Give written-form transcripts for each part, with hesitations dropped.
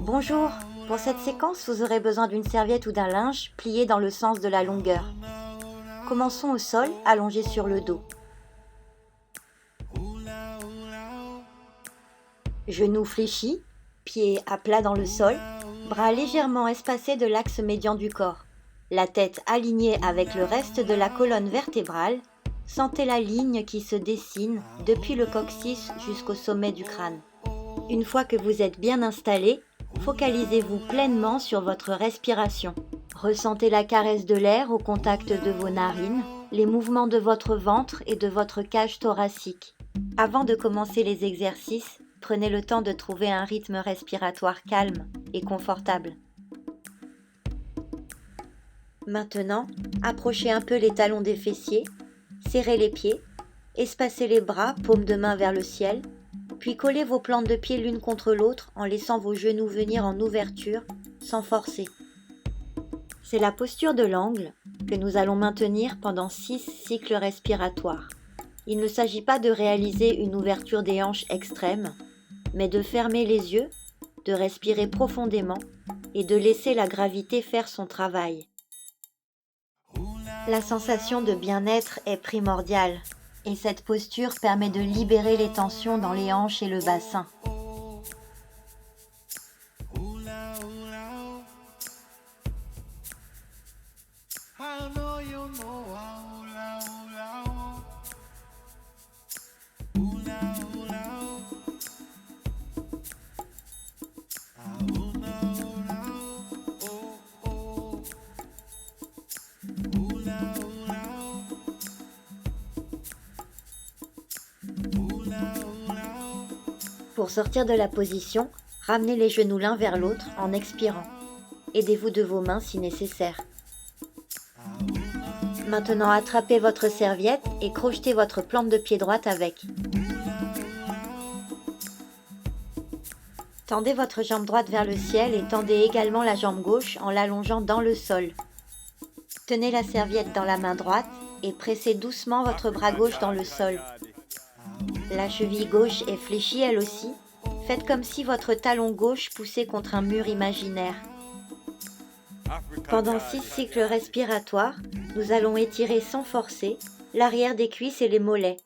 Bonjour, pour cette séquence, vous aurez besoin d'une serviette ou d'un linge plié dans le sens de la longueur. Commençons au sol, allongé sur le dos. Genoux fléchis, pieds à plat dans le sol, bras légèrement espacés de l'axe médian du corps. La tête alignée avec le reste de la colonne vertébrale, sentez la ligne qui se dessine depuis le coccyx jusqu'au sommet du crâne. Une fois que vous êtes bien installé, focalisez-vous pleinement sur votre respiration. Ressentez la caresse de l'air au contact de vos narines, les mouvements de votre ventre et de votre cage thoracique. Avant de commencer les exercices, prenez le temps de trouver un rythme respiratoire calme et confortable. Maintenant, approchez un peu les talons des fessiers, serrez les pieds, espacez les bras, paumes de main vers le ciel, puis collez vos plantes de pied l'une contre l'autre en laissant vos genoux venir en ouverture, sans forcer. C'est la posture de l'angle que nous allons maintenir pendant 6 cycles respiratoires. Il ne s'agit pas de réaliser une ouverture des hanches extrême, mais de fermer les yeux, de respirer profondément et de laisser la gravité faire son travail. La sensation de bien-être est primordiale. Et cette posture permet de libérer les tensions dans les hanches et le bassin. Pour sortir de la position, ramenez les genoux l'un vers l'autre en expirant. Aidez-vous de vos mains si nécessaire. Maintenant, attrapez votre serviette et crochetez votre plante de pied droite avec. Tendez votre jambe droite vers le ciel et tendez également la jambe gauche en l'allongeant dans le sol. Tenez la serviette dans la main droite et pressez doucement votre bras gauche dans le sol. La cheville gauche est fléchie elle aussi. Faites comme si votre talon gauche poussait contre un mur imaginaire. Pendant 6 cycles respiratoires, nous allons étirer sans forcer l'arrière des cuisses et les mollets,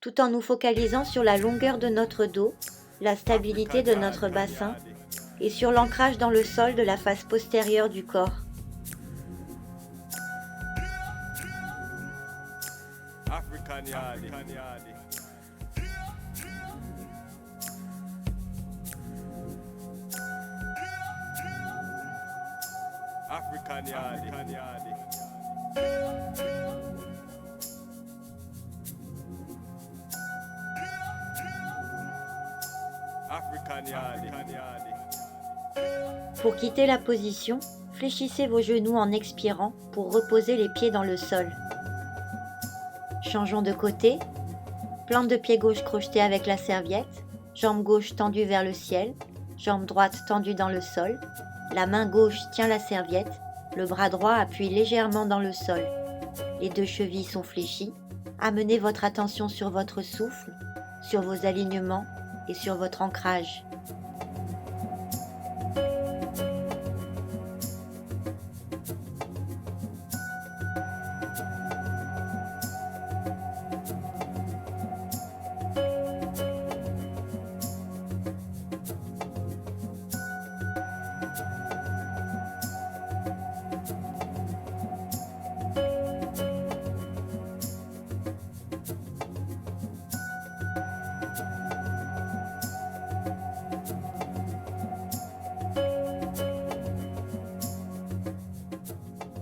tout en nous focalisant sur la longueur de notre dos, la stabilité de notre bassin et sur l'ancrage dans le sol de la face postérieure du corps. Pour quitter la position, fléchissez vos genoux en expirant pour reposer les pieds dans le sol. Changeons de côté. Plante de pied gauche crochetée avec la serviette, jambe gauche tendue vers le ciel, jambe droite tendue dans le sol. La main gauche tient la serviette, le bras droit appuie légèrement dans le sol. Les deux chevilles sont fléchies. Amenez votre attention sur votre souffle, sur vos alignements et sur votre ancrage.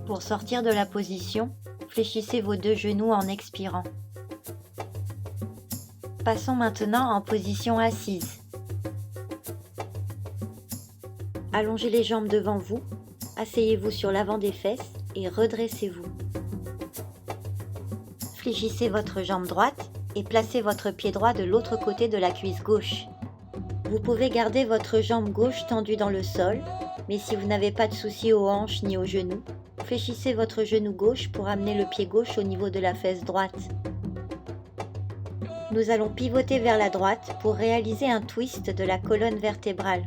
Pour sortir de la position, fléchissez vos deux genoux en expirant. Passons maintenant en position assise. Allongez les jambes devant vous, asseyez-vous sur l'avant des fesses et redressez-vous. Fléchissez votre jambe droite et placez votre pied droit de l'autre côté de la cuisse gauche. Vous pouvez garder votre jambe gauche tendue dans le sol, mais si vous n'avez pas de souci aux hanches ni aux genoux, fléchissez votre genou gauche pour amener le pied gauche au niveau de la fesse droite. Nous allons pivoter vers la droite pour réaliser un twist de la colonne vertébrale.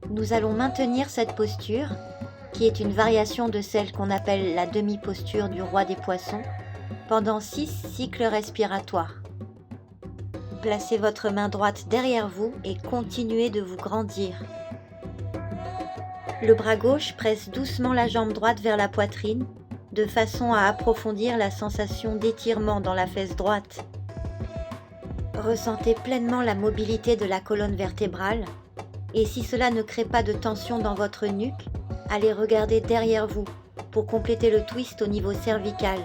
Nous allons maintenir cette posture, qui est une variation de celle qu'on appelle la demi-posture du roi des poissons, pendant 6 cycles respiratoires. Placez votre main droite derrière vous et continuez de vous grandir. Le bras gauche presse doucement la jambe droite vers la poitrine, de façon à approfondir la sensation d'étirement dans la fesse droite. Ressentez pleinement la mobilité de la colonne vertébrale, et si cela ne crée pas de tension dans votre nuque, allez regarder derrière vous pour compléter le twist au niveau cervical.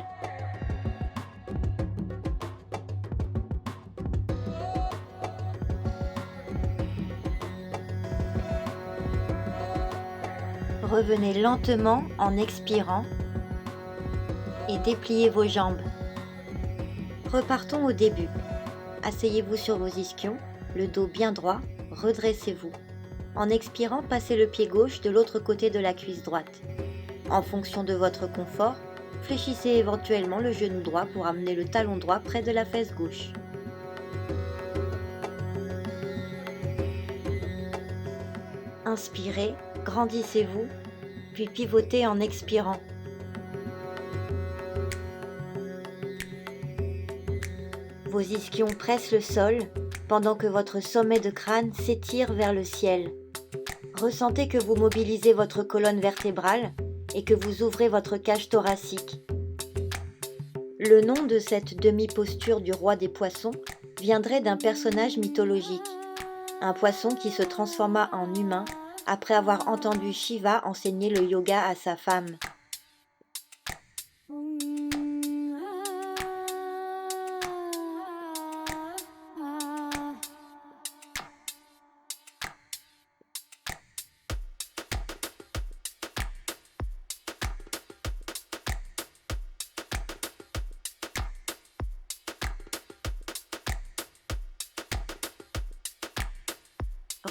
Revenez lentement en expirant et dépliez vos jambes. Repartons au début. Asseyez-vous sur vos ischions, le dos bien droit, redressez-vous. En expirant, passez le pied gauche de l'autre côté de la cuisse droite. En fonction de votre confort, fléchissez éventuellement le genou droit pour amener le talon droit près de la fesse gauche. Inspirez, grandissez-vous, puis pivotez en expirant. Vos ischions pressent le sol pendant que votre sommet de crâne s'étire vers le ciel. Ressentez que vous mobilisez votre colonne vertébrale et que vous ouvrez votre cage thoracique. Le nom de cette demi-posture du roi des poissons viendrait d'un personnage mythologique, un poisson qui se transforma en humain après avoir entendu Shiva enseigner le yoga à sa femme.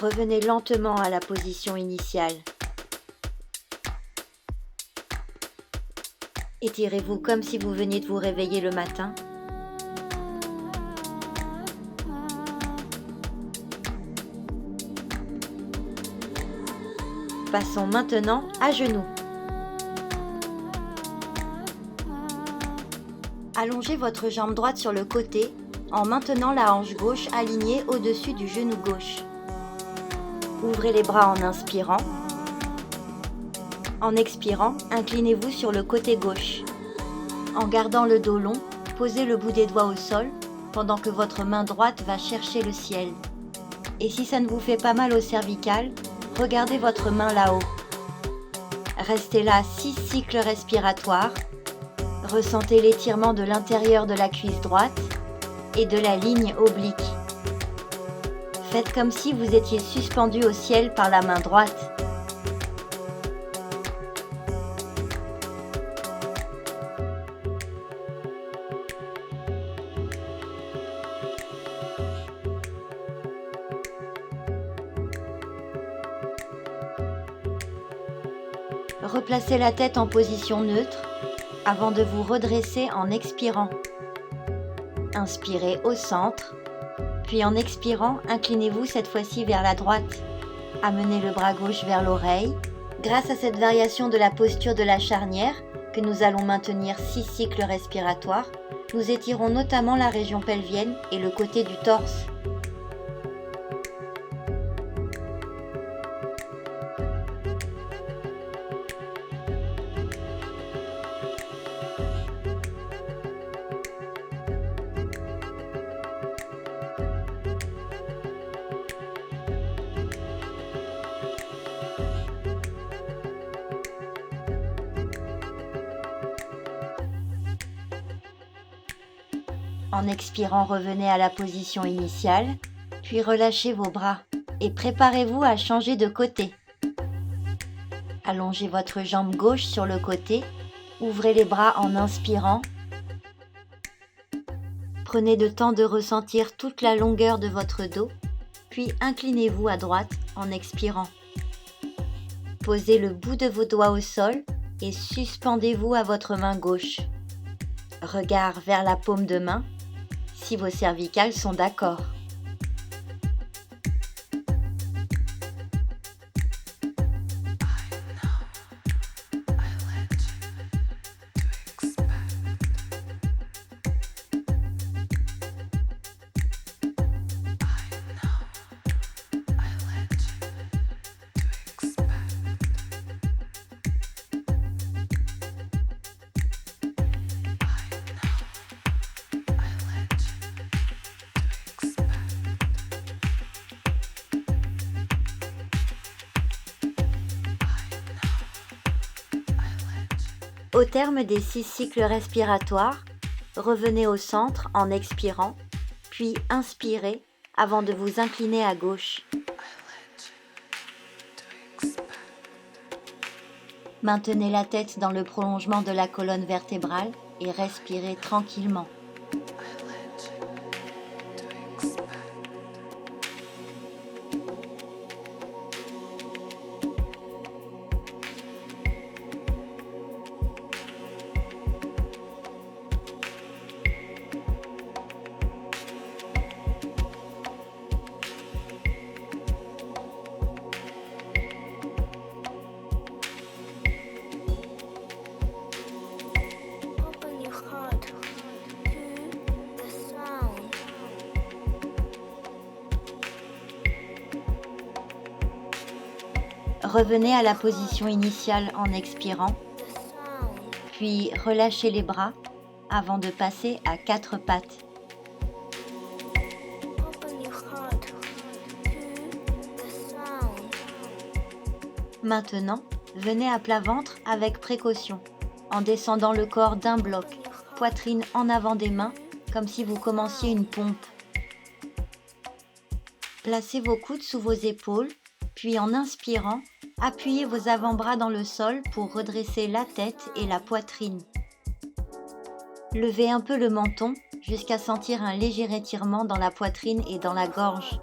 Revenez lentement à la position initiale. Étirez-vous comme si vous veniez de vous réveiller le matin. Passons maintenant à genoux. Allongez votre jambe droite sur le côté en maintenant la hanche gauche alignée au-dessus du genou gauche. Ouvrez les bras en inspirant. En expirant, inclinez-vous sur le côté gauche. En gardant le dos long, posez le bout des doigts au sol pendant que votre main droite va chercher le ciel. Et si ça ne vous fait pas mal au cervical, regardez votre main là-haut. Restez là 6 cycles respiratoires. Ressentez l'étirement de l'intérieur de la cuisse droite et de la ligne oblique. Faites comme si vous étiez suspendu au ciel par la main droite. Replacez la tête en position neutre avant de vous redresser en expirant. Inspirez au centre. Puis en expirant, inclinez-vous cette fois-ci vers la droite. Amenez le bras gauche vers l'oreille. Grâce à cette variation de la posture de la charnière, que nous allons maintenir 6 cycles respiratoires, nous étirons notamment la région pelvienne et le côté du torse. En expirant, revenez à la position initiale, puis relâchez vos bras et préparez-vous à changer de côté. Allongez votre jambe gauche sur le côté, ouvrez les bras en inspirant. Prenez le temps de ressentir toute la longueur de votre dos, puis inclinez-vous à droite en expirant. Posez le bout de vos doigts au sol et suspendez-vous à votre main gauche. Regard vers la paume de main, si vos cervicales sont d'accord. Au terme des 6 cycles respiratoires, revenez au centre en expirant, puis inspirez avant de vous incliner à gauche. Maintenez la tête dans le prolongement de la colonne vertébrale et respirez tranquillement. Revenez à la position initiale en expirant, puis relâchez les bras avant de passer à 4 pattes. Maintenant, venez à plat ventre avec précaution, en descendant le corps d'un bloc, poitrine en avant des mains, comme si vous commenciez une pompe. Placez vos coudes sous vos épaules, puis en inspirant, appuyez vos avant-bras dans le sol pour redresser la tête et la poitrine. Levez un peu le menton jusqu'à sentir un léger étirement dans la poitrine et dans la gorge.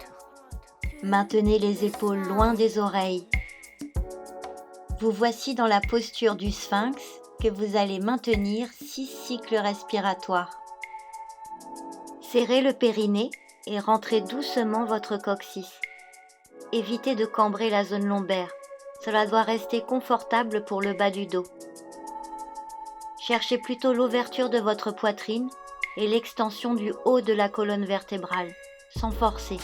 Maintenez les épaules loin des oreilles. Vous voici dans la posture du sphinx que vous allez maintenir 6 cycles respiratoires. Serrez le périnée et rentrez doucement votre coccyx. Évitez de cambrer la zone lombaire. Cela doit rester confortable pour le bas du dos. Cherchez plutôt l'ouverture de votre poitrine et l'extension du haut de la colonne vertébrale, sans forcer.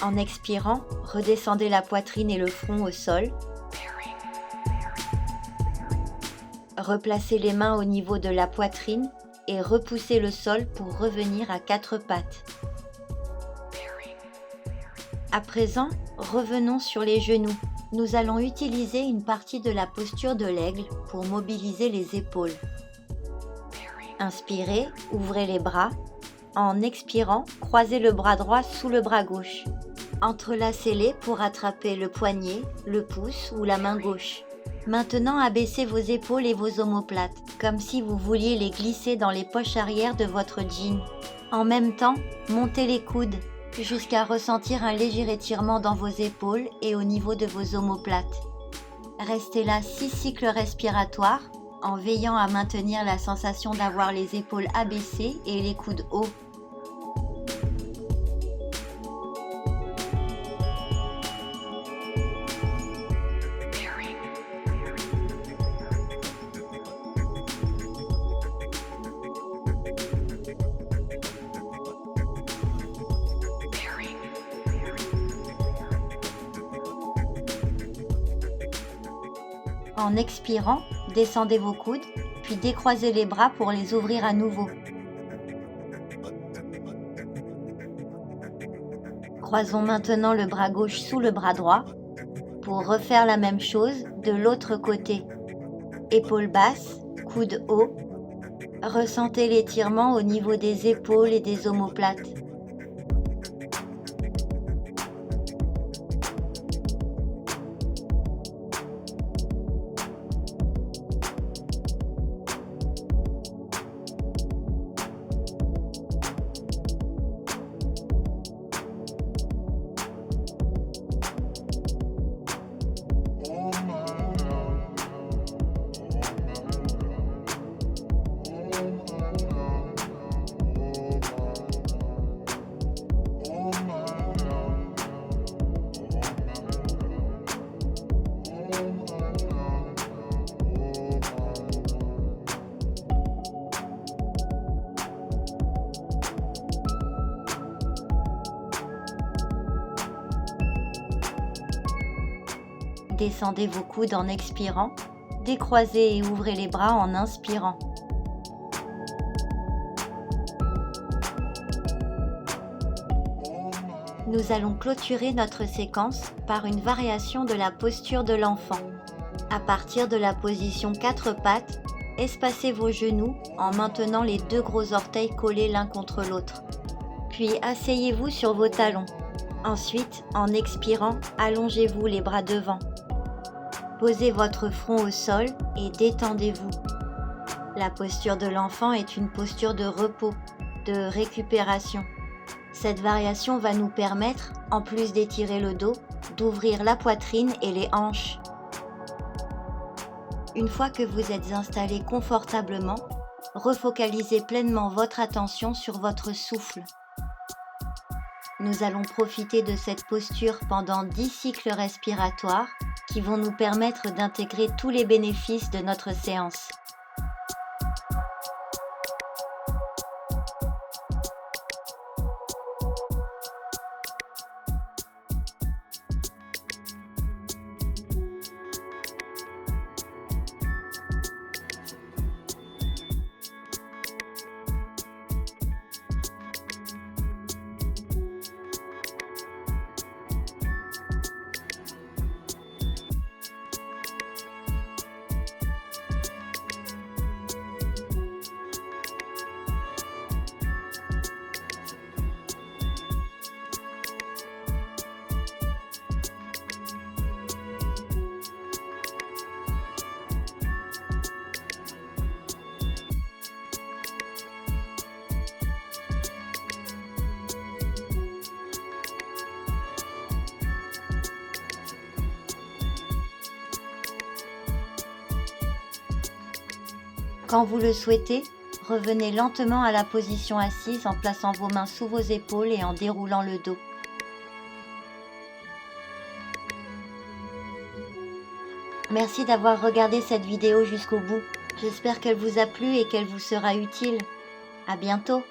En expirant, redescendez la poitrine et le front au sol. Replacez les mains au niveau de la poitrine et repoussez le sol pour revenir à 4 pattes. À présent, revenons sur les genoux. Nous allons utiliser une partie de la posture de l'aigle pour mobiliser les épaules. Inspirez, ouvrez les bras. En expirant, croisez le bras droit sous le bras gauche. Entrelacez-les pour attraper le poignet, le pouce ou la main gauche. Maintenant, abaissez vos épaules et vos omoplates, comme si vous vouliez les glisser dans les poches arrière de votre jean. En même temps, montez les coudes jusqu'à ressentir un léger étirement dans vos épaules et au niveau de vos omoplates. Restez là 6 cycles respiratoires en veillant à maintenir la sensation d'avoir les épaules abaissées et les coudes hauts. En expirant, descendez vos coudes, puis décroisez les bras pour les ouvrir à nouveau. Croisons maintenant le bras gauche sous le bras droit pour refaire la même chose de l'autre côté. Épaules basses, coudes hauts. Ressentez l'étirement au niveau des épaules et des omoplates. Descendez vos coudes en expirant, Décroisez et ouvrez les bras en inspirant. Nous allons clôturer notre séquence par une variation de la posture de l'enfant. À partir de la position 4 pattes, espacez vos genoux en maintenant les 2 gros orteils collés l'un contre l'autre. Puis asseyez-vous sur vos talons. Ensuite, en expirant, allongez-vous les bras devant. Posez votre front au sol et détendez-vous. La posture de l'enfant est une posture de repos, de récupération. Cette variation va nous permettre, en plus d'étirer le dos, d'ouvrir la poitrine et les hanches. Une fois que vous êtes installé confortablement, refocalisez pleinement votre attention sur votre souffle. Nous allons profiter de cette posture pendant 10 cycles respiratoires qui vont nous permettre d'intégrer tous les bénéfices de notre séance. Quand vous le souhaitez, revenez lentement à la position assise en plaçant vos mains sous vos épaules et en déroulant le dos. Merci d'avoir regardé cette vidéo jusqu'au bout. J'espère qu'elle vous a plu et qu'elle vous sera utile. À bientôt!